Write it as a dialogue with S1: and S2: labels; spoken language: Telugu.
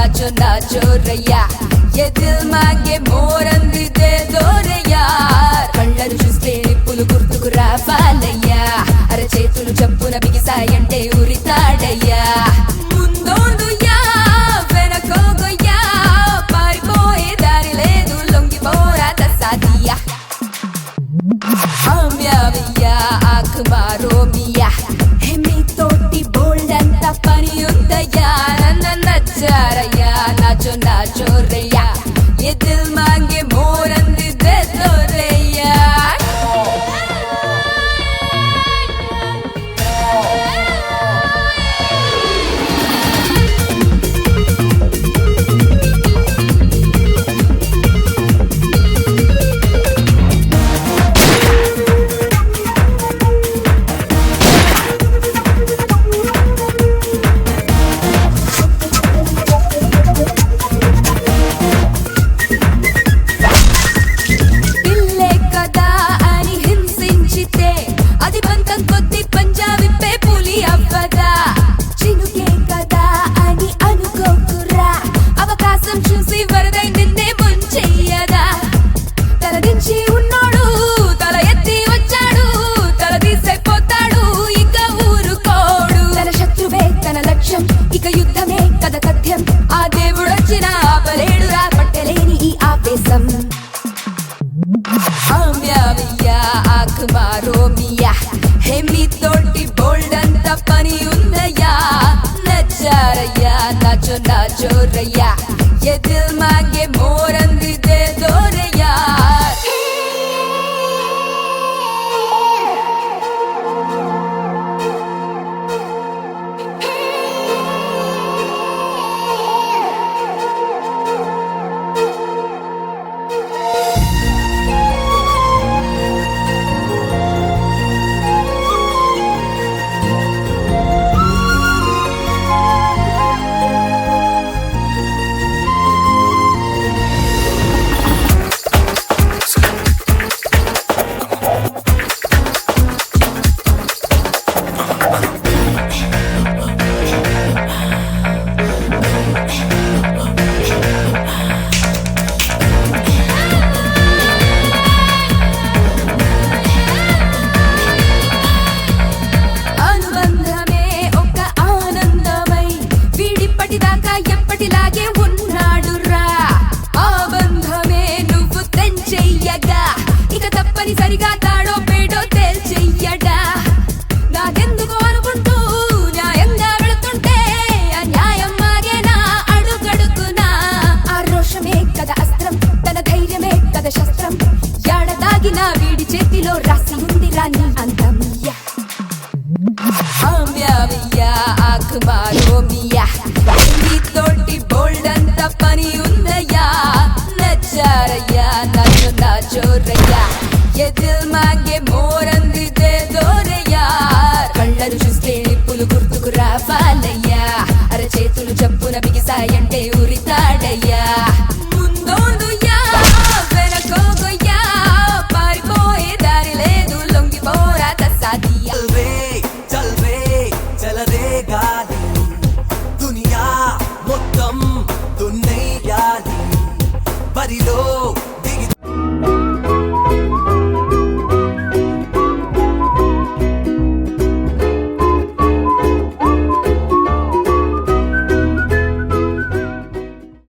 S1: नाचो रయ్యా ये दिल मांगे मोरंदिदे दोरయ్యా కళ్ళను చూస్తే నిప్పులు గుర్తుకు రావాలయ్యా అరచేతులు చప్పున బిగిసాయంటే ఉరితాడయ్యా ముందోడుయ్యా వెనకోగయ్యా పారిపోయే దారి లేదు లొంగిపోరా తసాదియా ఆమ్యావియా ఆఖ్ మారో మియా హెమి తోటి బోల్డ్ అంత పని ఉందయ్యా నన్న నచ్చారయ్యా नाचो रయ్యా ये दिल मांगे मोरंदिदे दोरయ్యా ఇక యుద్ధమే కథ కథ్యం ఆ దేవుడొచ్చిన ఆపలేడురా పట్టలేని ఈ ఆవేశం ఆమ్యావియా ఆఖ్ మారో మియా హెమి తోటి బోల్డ్ అంత పని ఉందయ్యా నచ్చారయ్యా నాచో రయ్యా ये दिल मांगे मोरंदिदे दोरయ్యా ఎప్పటిలాగే ఉన్నాడురా ఆ బంధమే నువ్వు తెంచెయ్యగా ఇక తప్పనిసరిగా తాడో పేడో తేల్చెయ్యడా నాకెందుకు అనుకుంటూ న్యాయంగా వెళుతుంటే అన్యాయం మాగేనా అడుగడుగునా ఆ రోషమే కథ అస్త్రం తన ధైర్యమే కథ శస్త్రం యాడదాగిన వీడి చేతిలో రాసి ఉంది రాని అందం ఆమ్యావియా ఆఖ్ మారో మియా తోటి బోల్డ్ అంత పని ఉందయ్యా నచ్చారయ్యా నాచో రయ్యా